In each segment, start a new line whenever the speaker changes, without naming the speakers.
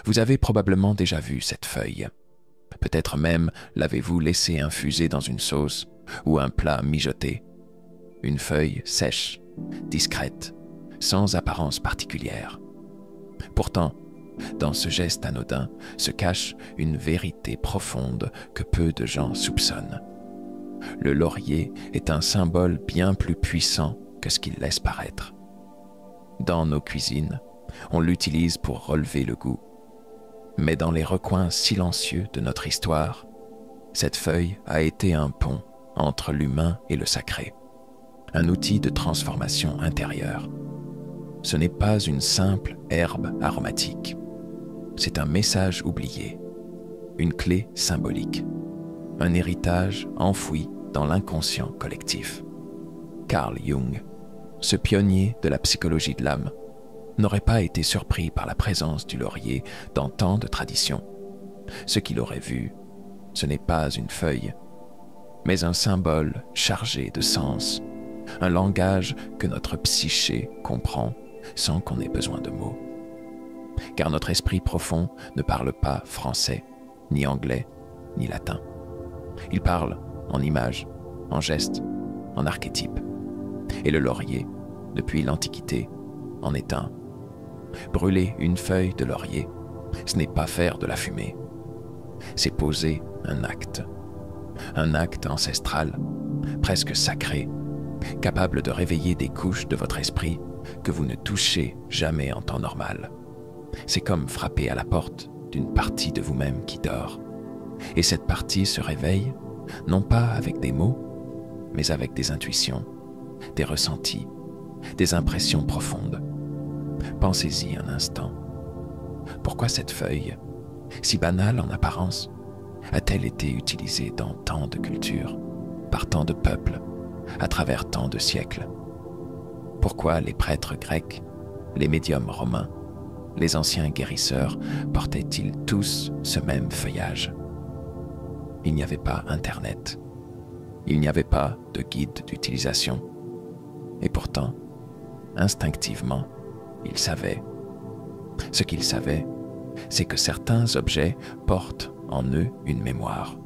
Vous avez probablement déjà vu cette feuille. Peut-être même l'avez-vous laissée infuser dans une sauce ou un plat mijoté. Une feuille sèche, discrète, sans apparence particulière. Pourtant, dans ce geste anodin se cache une vérité profonde que peu de gens soupçonnent. Le laurier est un symbole bien plus puissant que ce qu'il laisse paraître. Dans nos cuisines, on l'utilise pour relever le goût. Mais dans les recoins silencieux de notre histoire, cette feuille a été un pont entre l'humain et le sacré, un outil de transformation intérieure. Ce n'est pas une simple herbe aromatique. C'est un message oublié, une clé symbolique, un héritage enfoui dans l'inconscient collectif. Carl Jung, ce pionnier de la psychologie de l'âme, n'aurait pas été surpris par la présence du laurier dans tant de traditions. Ce qu'il aurait vu, ce n'est pas une feuille, mais un symbole chargé de sens, un langage que notre psyché comprend sans qu'on ait besoin de mots. Car notre esprit profond ne parle pas français, ni anglais, ni latin. Il parle en images, en gestes, en archétypes. Et le laurier, depuis l'Antiquité, en est un. Brûler une feuille de laurier, ce n'est pas faire de la fumée. C'est poser un acte ancestral, presque sacré, capable de réveiller des couches de votre esprit que vous ne touchez jamais en temps normal. C'est comme frapper à la porte d'une partie de vous-même qui dort. Et cette partie se réveille, non pas avec des mots, mais avec des intuitions, des ressentis, des impressions profondes. Pensez-y un instant. Pourquoi cette feuille, si banale en apparence, a-t-elle été utilisée dans tant de cultures, par tant de peuples, à travers tant de siècles? Pourquoi les prêtres grecs, les médiums romains, les anciens guérisseurs portaient-ils tous ce même feuillage? Il n'y avait pas Internet. Il n'y avait pas de guide d'utilisation. Et pourtant, instinctivement, ils savaient. Ce qu'ils savaient, c'est que certains objets portent en eux une mémoire.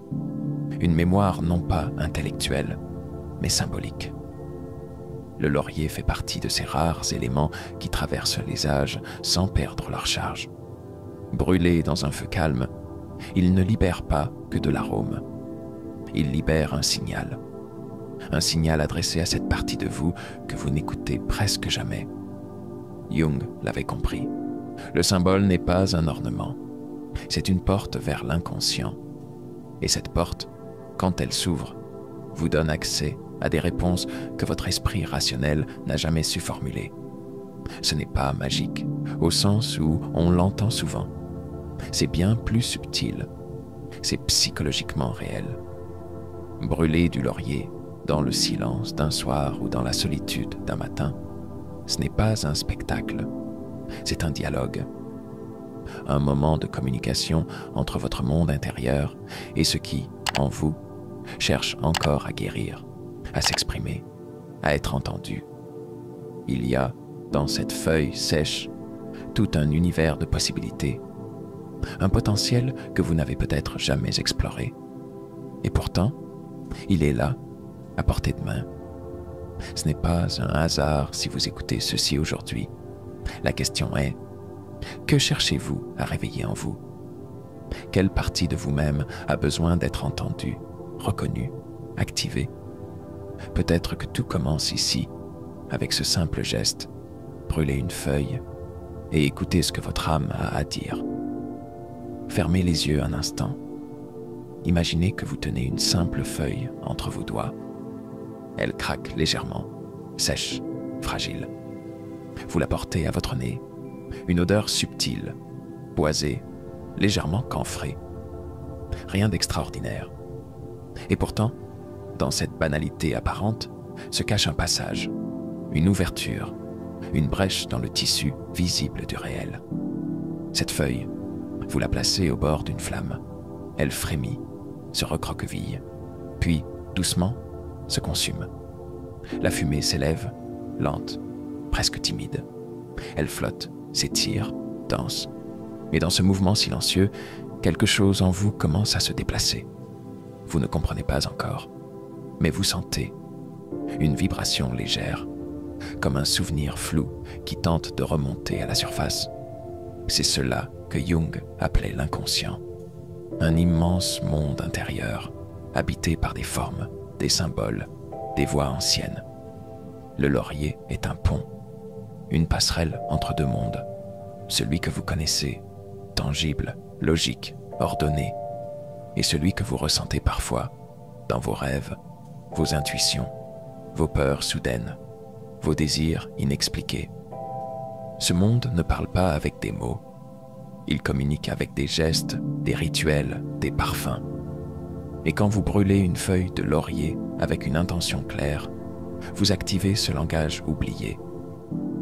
Une mémoire non pas intellectuelle, mais symbolique. Le laurier fait partie de ces rares éléments qui traversent les âges sans perdre leur charge. Brûlé dans un feu calme, il ne libère pas que de l'arôme. Il libère un signal adressé à cette partie de vous que vous n'écoutez presque jamais. Jung l'avait compris. Le symbole n'est pas un ornement, c'est une porte vers l'inconscient. Et cette porte, quand elle s'ouvre, vous donne accès à des réponses que votre esprit rationnel n'a jamais su formuler. Ce n'est pas magique, au sens où on l'entend souvent. C'est bien plus subtil. C'est psychologiquement réel. Brûler du laurier, dans le silence d'un soir ou dans la solitude d'un matin, ce n'est pas un spectacle, c'est un dialogue. Un moment de communication entre votre monde intérieur et ce qui, en vous, cherche encore à guérir, à s'exprimer, à être entendu. Il y a, dans cette feuille sèche, tout un univers de possibilités, un potentiel que vous n'avez peut-être jamais exploré. Et pourtant, il est là, à portée de main. Ce n'est pas un hasard si vous écoutez ceci aujourd'hui. La question est, que cherchez-vous à réveiller en vous? Quelle partie de vous-même a besoin d'être entendue, reconnue, activée? Peut-être que tout commence ici, avec ce simple geste, brûler une feuille et écouter ce que votre âme a à dire. Fermez les yeux un instant. Imaginez que vous tenez une simple feuille entre vos doigts. Elle craque légèrement, sèche, fragile. Vous la portez à votre nez. Une odeur subtile, boisée, légèrement camphrée. Rien d'extraordinaire. Et pourtant, dans cette banalité apparente, se cache un passage, une ouverture, une brèche dans le tissu visible du réel. Cette feuille, vous la placez au bord d'une flamme. Elle frémit, se recroqueville, puis, doucement, se consume. La fumée s'élève, lente, presque timide. Elle flotte, s'étire, danse. Et dans ce mouvement silencieux, quelque chose en vous commence à se déplacer. Vous ne comprenez pas encore, mais vous sentez une vibration légère, comme un souvenir flou qui tente de remonter à la surface. C'est cela que Jung appelait l'inconscient. Un immense monde intérieur, habité par des formes, des symboles, des voix anciennes. Le laurier est un pont, une passerelle entre deux mondes. Celui que vous connaissez, tangible, logique, ordonné, et celui que vous ressentez parfois dans vos rêves, vos intuitions, vos peurs soudaines, vos désirs inexpliqués. Ce monde ne parle pas avec des mots. Il communique avec des gestes, des rituels, des parfums. Et quand vous brûlez une feuille de laurier avec une intention claire, vous activez ce langage oublié.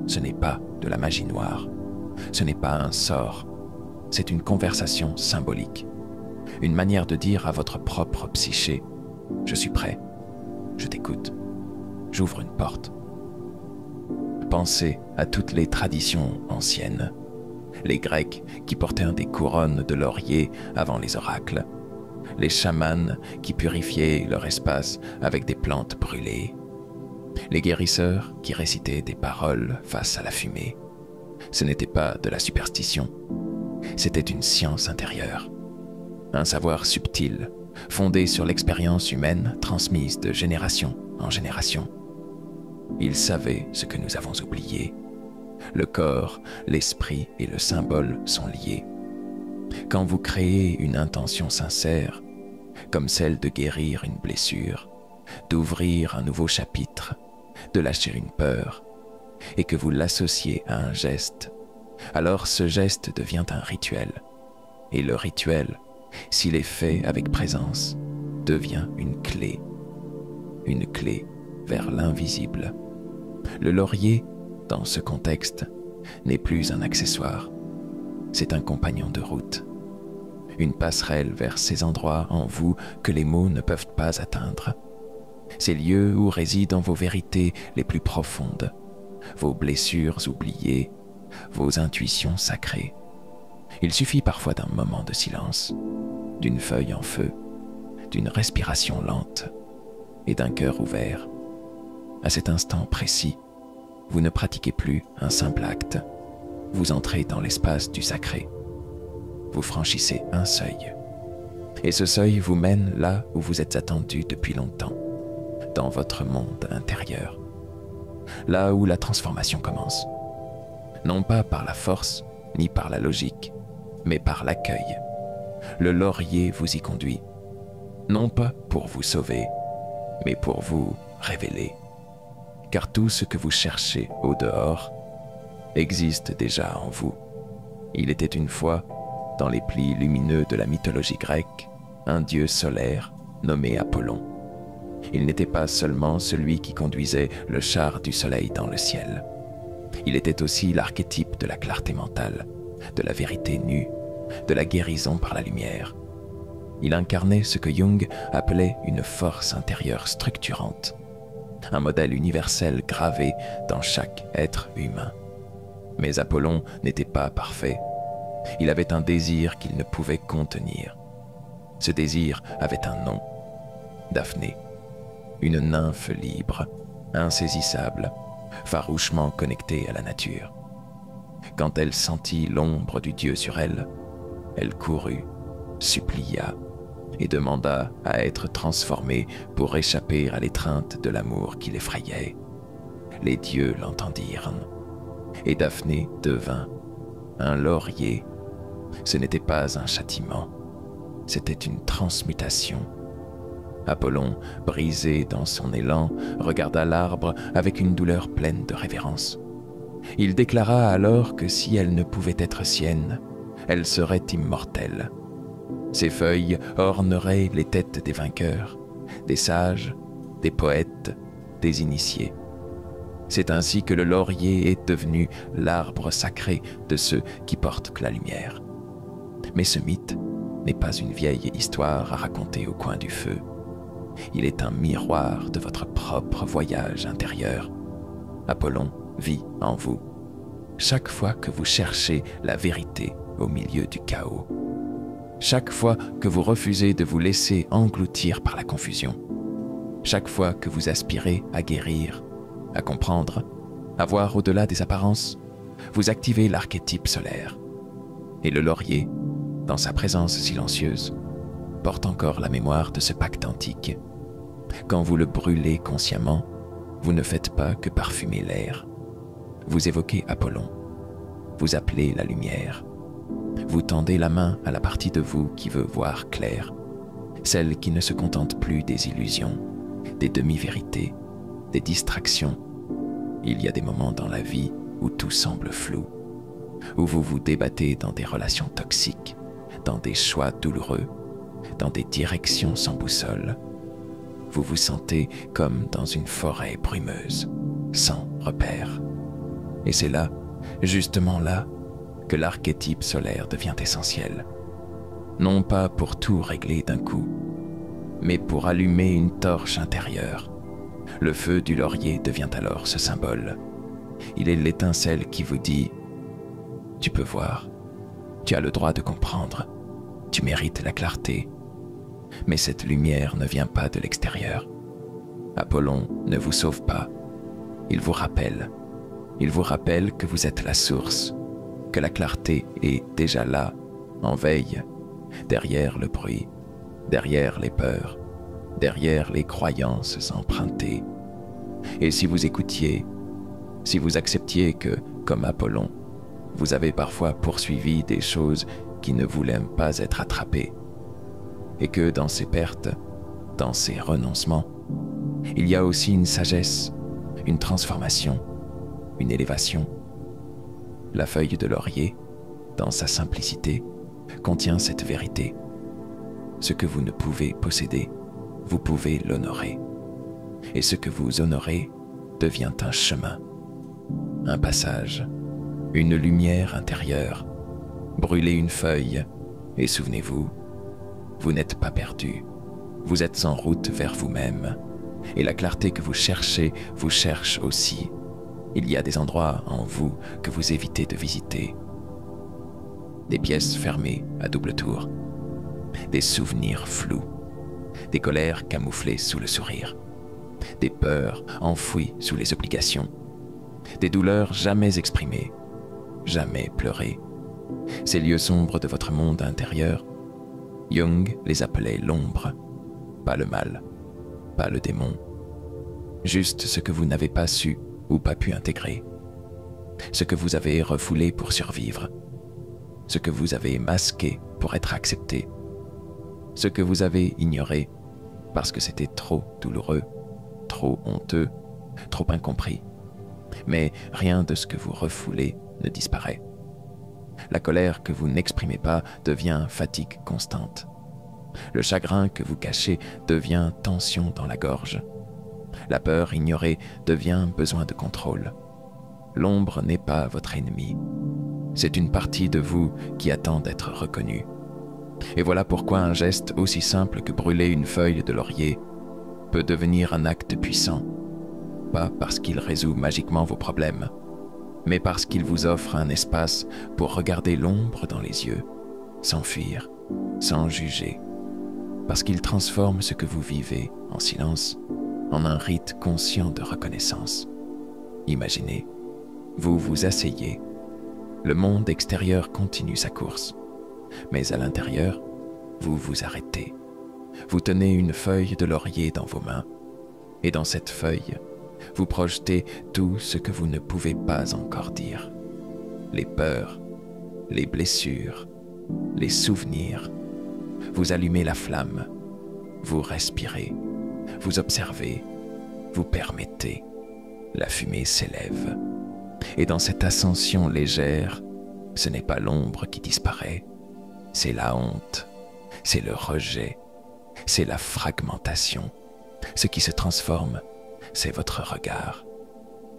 Ce n'est pas de la magie noire. Ce n'est pas un sort. C'est une conversation symbolique. Une manière de dire à votre propre psyché « Je suis prêt. Je t'écoute. J'ouvre une porte. » Pensez à toutes les traditions anciennes. Les Grecs qui portaient des couronnes de laurier avant les oracles. Les chamans qui purifiaient leur espace avec des plantes brûlées. Les guérisseurs qui récitaient des paroles face à la fumée. Ce n'était pas de la superstition. C'était une science intérieure. Un savoir subtil, fondé sur l'expérience humaine transmise de génération en génération. Ils savaient ce que nous avons oublié. Le corps, l'esprit et le symbole sont liés. Quand vous créez une intention sincère, comme celle de guérir une blessure, d'ouvrir un nouveau chapitre, de lâcher une peur, et que vous l'associez à un geste, alors ce geste devient un rituel. Et le rituel, s'il est fait avec présence, devient une clé vers l'invisible. Le laurier, dans ce contexte, n'est plus un accessoire, c'est un compagnon de route, une passerelle vers ces endroits en vous que les mots ne peuvent pas atteindre, ces lieux où résident vos vérités les plus profondes, vos blessures oubliées, vos intuitions sacrées. Il suffit parfois d'un moment de silence, d'une feuille en feu, d'une respiration lente et d'un cœur ouvert. À cet instant précis, vous ne pratiquez plus un simple acte. Vous entrez dans l'espace du sacré. Vous franchissez un seuil. Et ce seuil vous mène là où vous êtes attendu depuis longtemps, dans votre monde intérieur. Là où la transformation commence. Non pas par la force, ni par la logique, mais par l'accueil. Le laurier vous y conduit. Non pas pour vous sauver, mais pour vous révéler. Car tout ce que vous cherchez au dehors existe déjà en vous. Il était une fois, dans les plis lumineux de la mythologie grecque, un dieu solaire nommé Apollon. Il n'était pas seulement celui qui conduisait le char du soleil dans le ciel. Il était aussi l'archétype de la clarté mentale, de la vérité nue, de la guérison par la lumière. Il incarnait ce que Jung appelait une force intérieure structurante, un modèle universel gravé dans chaque être humain. Mais Apollon n'était pas parfait. Il avait un désir qu'il ne pouvait contenir. Ce désir avait un nom, Daphné, une nymphe libre, insaisissable, farouchement connectée à la nature. Quand elle sentit l'ombre du dieu sur elle, elle courut, supplia et demanda à être transformée pour échapper à l'étreinte de l'amour qui l'effrayait. Les dieux l'entendirent, et Daphné devint un laurier. Ce n'était pas un châtiment, c'était une transmutation. Apollon, brisé dans son élan, regarda l'arbre avec une douleur pleine de révérence. Il déclara alors que si elle ne pouvait être sienne, elle serait immortelle. Ses feuilles orneraient les têtes des vainqueurs, des sages, des poètes, des initiés. C'est ainsi que le laurier est devenu l'arbre sacré de ceux qui portent la lumière. Mais ce mythe n'est pas une vieille histoire à raconter au coin du feu. Il est un miroir de votre propre voyage intérieur. Apollon vit en vous. Chaque fois que vous cherchez la vérité au milieu du chaos. Chaque fois que vous refusez de vous laisser engloutir par la confusion, chaque fois que vous aspirez à guérir, à comprendre, à voir au-delà des apparences, vous activez l'archétype solaire. Et le laurier, dans sa présence silencieuse, porte encore la mémoire de ce pacte antique. Quand vous le brûlez consciemment, vous ne faites pas que parfumer l'air. Vous évoquez Apollon, vous appelez la lumière. Vous tendez la main à la partie de vous qui veut voir clair, celle qui ne se contente plus des illusions, des demi-vérités, des distractions. Il y a des moments dans la vie où tout semble flou, où vous vous débattez dans des relations toxiques, dans des choix douloureux, dans des directions sans boussole. Vous vous sentez comme dans une forêt brumeuse, sans repère. Et c'est là, justement là, que l'archétype solaire devient essentiel. Non pas pour tout régler d'un coup, mais pour allumer une torche intérieure. Le feu du laurier devient alors ce symbole. Il est l'étincelle qui vous dit « Tu peux voir, tu as le droit de comprendre, tu mérites la clarté. » Mais cette lumière ne vient pas de l'extérieur. Apollon ne vous sauve pas. Il vous rappelle que vous êtes la source, que la clarté est déjà là, en veille, derrière le bruit, derrière les peurs, derrière les croyances empruntées. Et si vous écoutiez, si vous acceptiez que, comme Apollon, vous avez parfois poursuivi des choses qui ne voulaient pas être attrapées, et que dans ces pertes, dans ces renoncements, il y a aussi une sagesse, une transformation, une élévation. La feuille de laurier, dans sa simplicité, contient cette vérité. Ce que vous ne pouvez posséder, vous pouvez l'honorer. Et ce que vous honorez devient un chemin, un passage, une lumière intérieure. Brûlez une feuille et souvenez-vous, vous n'êtes pas perdu. Vous êtes en route vers vous-même. Et la clarté que vous cherchez vous cherche aussi. Il y a des endroits en vous que vous évitez de visiter. Des pièces fermées à double tour. Des souvenirs flous. Des colères camouflées sous le sourire. Des peurs enfouies sous les obligations. Des douleurs jamais exprimées, jamais pleurées. Ces lieux sombres de votre monde intérieur, Jung les appelait l'ombre, pas le mal, pas le démon. Juste ce que vous n'avez pas su ou pas pu intégrer. Ce que vous avez refoulé pour survivre. Ce que vous avez masqué pour être accepté. Ce que vous avez ignoré parce que c'était trop douloureux, trop honteux, trop incompris. Mais rien de ce que vous refoulez ne disparaît. La colère que vous n'exprimez pas devient fatigue constante. Le chagrin que vous cachez devient tension dans la gorge. La peur ignorée devient besoin de contrôle. L'ombre n'est pas votre ennemi. C'est une partie de vous qui attend d'être reconnue. Et voilà pourquoi un geste aussi simple que brûler une feuille de laurier peut devenir un acte puissant. Pas parce qu'il résout magiquement vos problèmes, mais parce qu'il vous offre un espace pour regarder l'ombre dans les yeux, sans fuir, sans juger. Parce qu'il transforme ce que vous vivez en silence en un rite conscient de reconnaissance. Imaginez, vous vous asseyez, le monde extérieur continue sa course, mais à l'intérieur, vous vous arrêtez. Vous tenez une feuille de laurier dans vos mains, et dans cette feuille, vous projetez tout ce que vous ne pouvez pas encore dire. Les peurs, les blessures, les souvenirs. Vous allumez la flamme, vous respirez, vous observez, vous permettez. La fumée s'élève. Et dans cette ascension légère, ce n'est pas l'ombre qui disparaît, c'est la honte, c'est le rejet, c'est la fragmentation. Ce qui se transforme, c'est votre regard.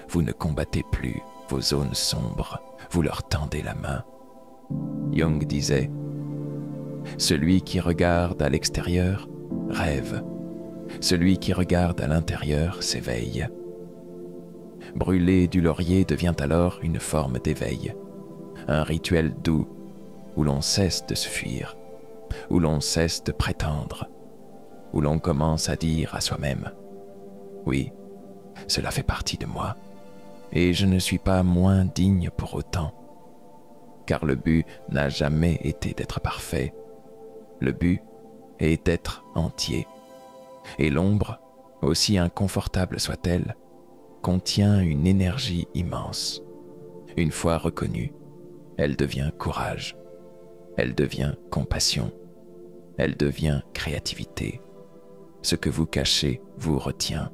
Vous ne combattez plus vos zones sombres, vous leur tendez la main. Jung disait, « Celui qui regarde à l'extérieur rêve, celui qui regarde à l'intérieur s'éveille. » Brûler du laurier devient alors une forme d'éveil, un rituel doux, où l'on cesse de se fuir, où l'on cesse de prétendre, où l'on commence à dire à soi-même « Oui, cela fait partie de moi, et je ne suis pas moins digne pour autant. » Car le but n'a jamais été d'être parfait. Le but est d'être entier. Et l'ombre, aussi inconfortable soit-elle, contient une énergie immense. Une fois reconnue, elle devient courage, elle devient compassion, elle devient créativité. Ce que vous cachez vous retient,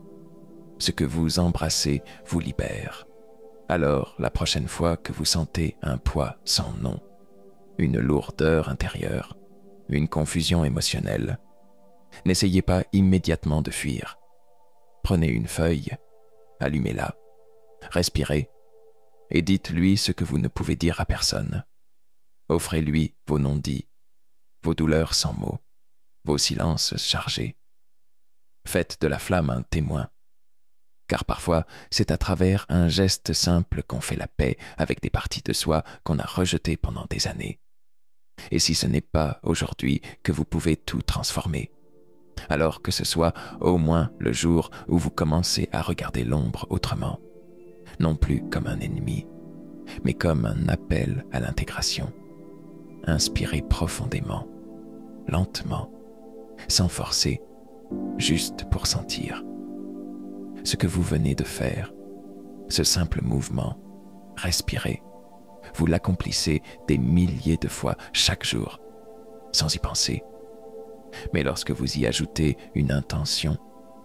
ce que vous embrassez vous libère. Alors, la prochaine fois que vous sentez un poids sans nom, une lourdeur intérieure, une confusion émotionnelle, n'essayez pas immédiatement de fuir. Prenez une feuille, allumez-la, respirez et dites-lui ce que vous ne pouvez dire à personne. Offrez-lui vos non-dits, vos douleurs sans mots, vos silences chargés. Faites de la flamme un témoin, car parfois c'est à travers un geste simple qu'on fait la paix avec des parties de soi qu'on a rejetées pendant des années. Et si ce n'est pas aujourd'hui que vous pouvez tout transformer, alors que ce soit au moins le jour où vous commencez à regarder l'ombre autrement, non plus comme un ennemi, mais comme un appel à l'intégration. Inspirez profondément, lentement, sans forcer, juste pour sentir. Ce que vous venez de faire, ce simple mouvement, respirer, vous l'accomplissez des milliers de fois chaque jour, sans y penser. Mais lorsque vous y ajoutez une intention,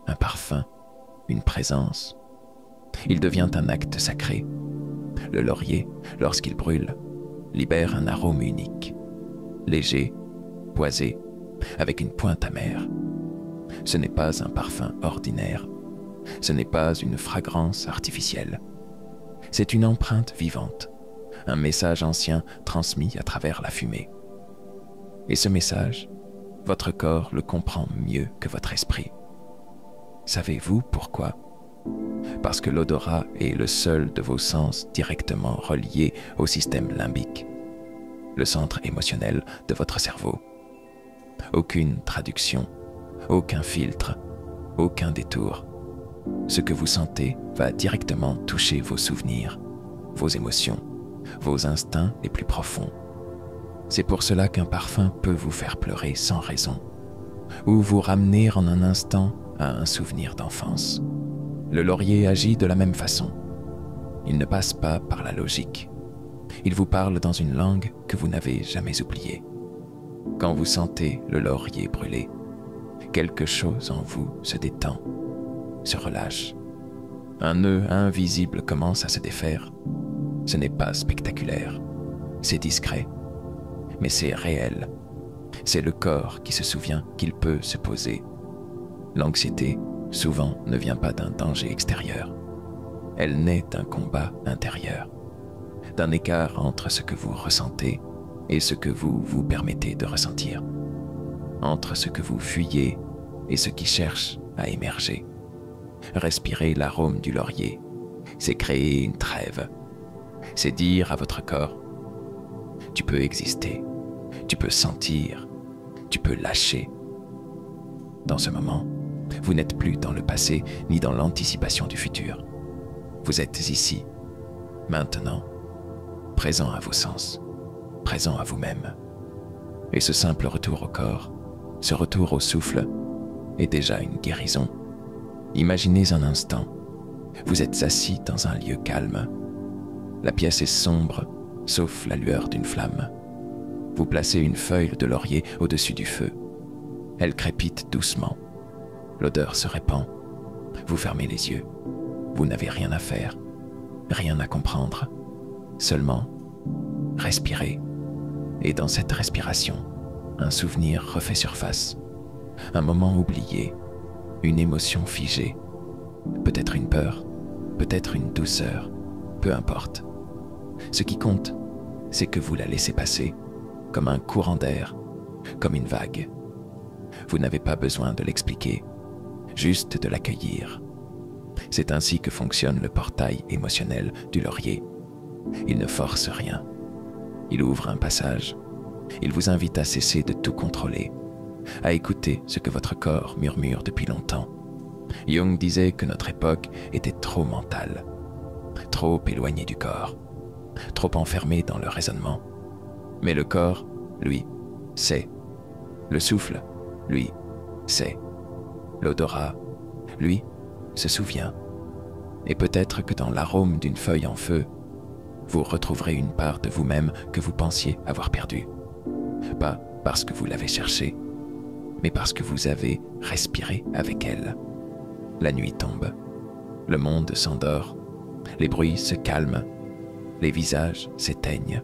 un parfum, une présence, il devient un acte sacré. Le laurier, lorsqu'il brûle, libère un arôme unique, léger, boisé, avec une pointe amère. Ce n'est pas un parfum ordinaire, ce n'est pas une fragrance artificielle. C'est une empreinte vivante, un message ancien transmis à travers la fumée. Et ce message, votre corps le comprend mieux que votre esprit. Savez-vous pourquoi ? Parce que l'odorat est le seul de vos sens directement relié au système limbique, le centre émotionnel de votre cerveau. Aucune traduction, aucun filtre, aucun détour. Ce que vous sentez va directement toucher vos souvenirs, vos émotions, vos instincts les plus profonds. C'est pour cela qu'un parfum peut vous faire pleurer sans raison, ou vous ramener en un instant à un souvenir d'enfance. Le laurier agit de la même façon. Il ne passe pas par la logique. Il vous parle dans une langue que vous n'avez jamais oubliée. Quand vous sentez le laurier brûler, quelque chose en vous se détend, se relâche. Un nœud invisible commence à se défaire. Ce n'est pas spectaculaire, c'est discret, mais c'est réel. C'est le corps qui se souvient qu'il peut se poser. L'anxiété, souvent, ne vient pas d'un danger extérieur. Elle naît d'un combat intérieur, d'un écart entre ce que vous ressentez et ce que vous vous permettez de ressentir, entre ce que vous fuyez et ce qui cherche à émerger. Respirer l'arôme du laurier, c'est créer une trêve. C'est dire à votre corps, tu peux exister, tu peux sentir, tu peux lâcher. Dans ce moment, vous n'êtes plus dans le passé ni dans l'anticipation du futur. Vous êtes ici, maintenant, présent à vos sens, présent à vous-même. Et ce simple retour au corps, ce retour au souffle, est déjà une guérison. Imaginez un instant, vous êtes assis dans un lieu calme. La pièce est sombre, sauf la lueur d'une flamme. Vous placez une feuille de laurier au-dessus du feu. Elle crépite doucement. L'odeur se répand. Vous fermez les yeux. Vous n'avez rien à faire, rien à comprendre. Seulement, respirez. Et dans cette respiration, un souvenir refait surface. Un moment oublié, une émotion figée. Peut-être une peur, peut-être une douceur, peu importe. Ce qui compte, c'est que vous la laissez passer, comme un courant d'air, comme une vague. Vous n'avez pas besoin de l'expliquer, juste de l'accueillir. C'est ainsi que fonctionne le portail émotionnel du laurier. Il ne force rien. Il ouvre un passage, Il vous invite à cesser de tout contrôler, à écouter ce que votre corps murmure depuis longtemps. Jung disait que notre époque était trop mentale, trop éloignée du corps, trop enfermée dans le raisonnement. Mais le corps, lui, sait. Le souffle, lui, sait. L'odorat, lui, se souvient. Et peut-être que dans l'arôme d'une feuille en feu, vous retrouverez une part de vous-même que vous pensiez avoir perdue. Pas parce que vous l'avez cherchée, mais parce que vous avez respiré avec elle. La nuit tombe, le monde s'endort, les bruits se calment, les visages s'éteignent.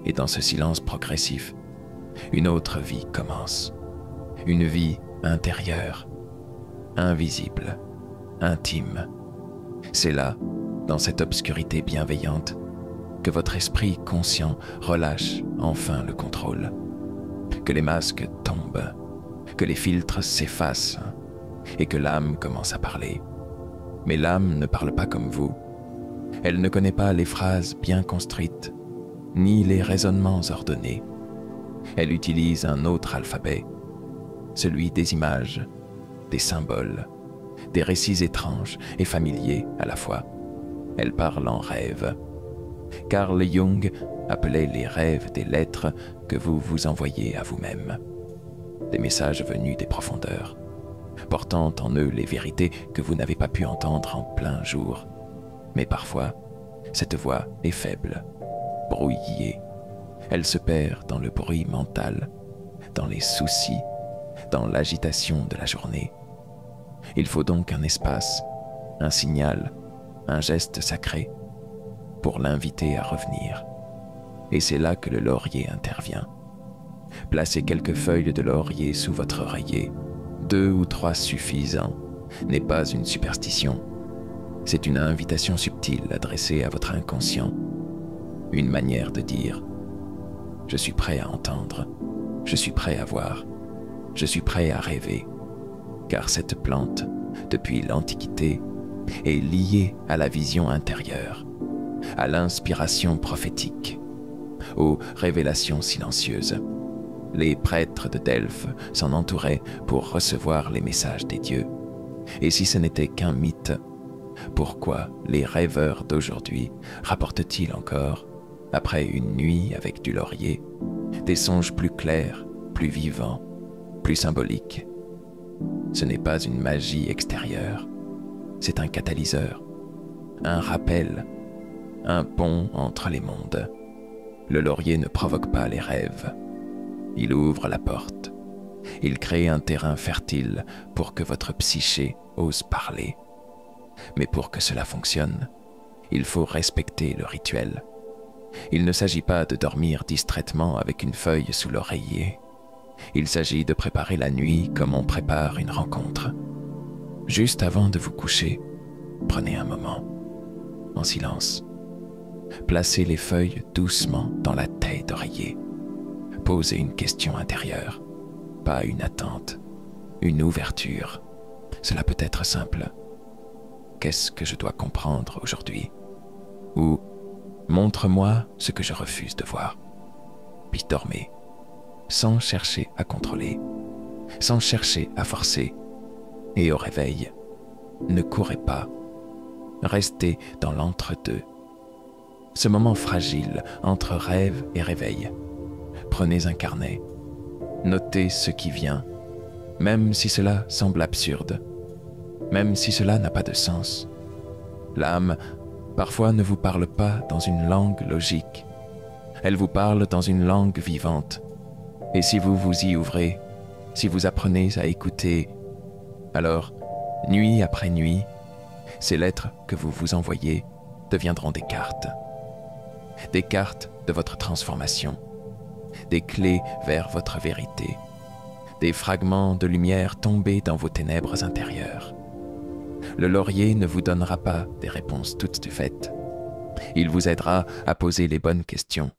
Et dans ce silence progressif, une autre vie commence. Une vie intérieure, invisible, intime. C'est là, dans cette obscurité bienveillante, que votre esprit conscient relâche enfin le contrôle, que les masques tombent, que les filtres s'effacent et que l'âme commence à parler. Mais l'âme ne parle pas comme vous. Elle ne connaît pas les phrases bien construites, ni les raisonnements ordonnés. Elle utilise un autre alphabet, celui des images, des symboles, des récits étranges et familiers à la fois. Elle parle en rêve. Carl Jung appelait les rêves des lettres que vous vous envoyez à vous-même. Des messages venus des profondeurs, portant en eux les vérités que vous n'avez pas pu entendre en plein jour. Mais parfois, cette voix est faible, brouillée. Elle se perd dans le bruit mental, dans les soucis, dans l'agitation de la journée. Il faut donc un espace, un signal, un geste sacré pour l'inviter à revenir. Et c'est là que le laurier intervient. Placez quelques feuilles de laurier sous votre oreiller. 2 ou 3 suffisants n'est pas une superstition. C'est une invitation subtile adressée à votre inconscient. Une manière de dire « Je suis prêt à entendre, je suis prêt à voir, je suis prêt à rêver ». Car cette plante, depuis l'Antiquité, est liée à la vision intérieure, à l'inspiration prophétique, aux révélations silencieuses. Les prêtres de Delphes s'en entouraient pour recevoir les messages des dieux. Et si ce n'était qu'un mythe, pourquoi les rêveurs d'aujourd'hui rapportent-ils encore, après une nuit avec du laurier, des songes plus clairs, plus vivants, plus symboliques? Ce n'est pas une magie extérieure, c'est un catalyseur, un rappel, un pont entre les mondes. Le laurier ne provoque pas les rêves, il ouvre la porte, il crée un terrain fertile pour que votre psyché ose parler. Mais pour que cela fonctionne, il faut respecter le rituel. Il ne s'agit pas de dormir distraitement avec une feuille sous l'oreiller. Il s'agit de préparer la nuit comme on prépare une rencontre. Juste avant de vous coucher, prenez un moment, en silence. Placez les feuilles doucement dans la taille d'oreiller. Posez une question intérieure, pas une attente, une ouverture. Cela peut être simple. Qu'est-ce que je dois comprendre aujourd'hui? Ou montre-moi ce que je refuse de voir. Puis dormez, sans chercher à contrôler, sans chercher à forcer. Et au réveil, ne courez pas, restez dans l'entre-deux. Ce moment fragile entre rêve et réveil. Prenez un carnet, notez ce qui vient, même si cela semble absurde, même si cela n'a pas de sens. L'âme, parfois, ne vous parle pas dans une langue logique. Elle vous parle dans une langue vivante. Et si vous vous y ouvrez, si vous apprenez à écouter, alors, nuit après nuit, ces lettres que vous vous envoyez deviendront des cartes. Des cartes de votre transformation, des clés vers votre vérité, des fragments de lumière tombés dans vos ténèbres intérieures. Le laurier ne vous donnera pas des réponses toutes faites. Il vous aidera à poser les bonnes questions,